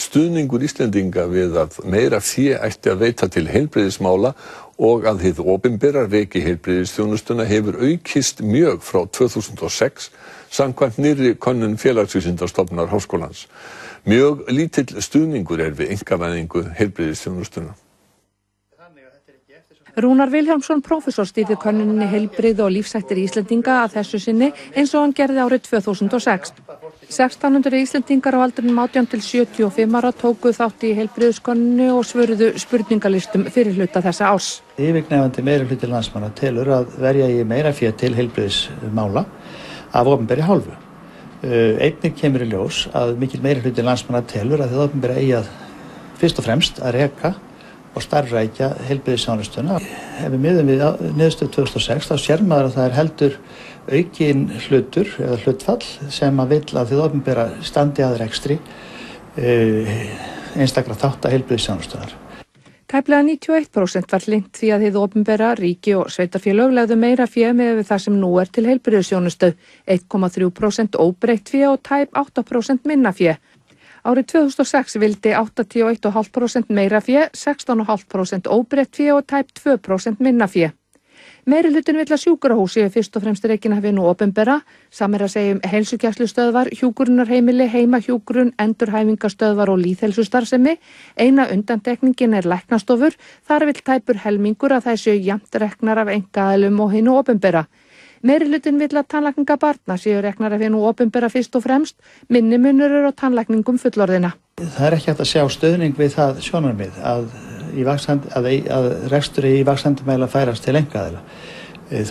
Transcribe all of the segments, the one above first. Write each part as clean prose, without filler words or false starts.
stuðningur Íslendinga við að meira fé ætti að veita til heilbrigðismála og að hið opinbera reki heilbrigðisþjónustuna hefur aukist mjög frá 2006 samkvæmt nýrri könnun Félagsvísindastofnunar Háskólans. Mjög lítill stuðningur við einkavæðingu heilbrigðisþjónustuna. Rúnar Vilhjálmsson prófessor stýrði könnuninni heilbrigði og lífshættir Íslendinga að þessu sinni eins og hann gerði árið 2006. 1600 Íslendingar á aldrinum 18 til 75 ára tóku þátt í heilbrigðiskönnunni og svöruðu spurningalistum fyrir hluta þessa árs. Yfirgnæfandi meirihluti landsmanna telur að verja í meira fé til heilbrigðismála af opinberri hálfu. Einnig kemur í ljós að mikil meirihluti landsmanna telur að það opinbera eigi að fyrst og fremst að reka og starfrækja heilbrigðisþjónustuna. Ef við miðum við niðurstöðu 2006 þá sér maður að það er heldur aukinn hlutur eða hlutfall sem að vill að þið opinbera standi að rekstri einstakra þátta heilbrigðisþjónustunnar. Tæplega 91% var linkt því að hið opinbera, ríki og sveitarfélög legðu meira fé miðað við það sem nú er til heilbrigðisþjónustu, 1,3% óbreytt fé og tæp 8% minna fé. Árið 2006 vildi 81,5% meira fé, 16,5% óbreytt fé og tæp 2% minna fé. Meirihlutinn vill að sjúkrahús séu fyrst og fremst rekin af hinu opinbera, samir að segja heilsugæslustöðvar, hjúkrunarheimili, heimahjúkrun, endurhæfingastöðvar og lýðheilsustarfsemi. Eina undantekningin er læknastofur, þar vill tæpur helmingur að þær séu jafnt reknar af einkaaðilum og hinu opinbera. Meirihlutinn vill að tannlækninga barna séu reknar af hinu opinbera fyrst og fremst, minni munur er á tannlækningum fullorðina. Það er ekki hægt að sjá stuðning við það sjónarmið að rekstur í vaxandi mæli að færast til einkaaðila.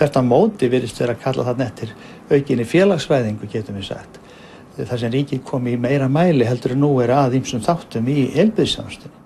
Þetta móti virðist vera að kalla þarna eftir aukinni félagsvæðingu, getum við sagt. Þar sem ríkið komi í meira mæli heldur en nú er að ýmsum þáttum í heilbrigðisþjónustunni.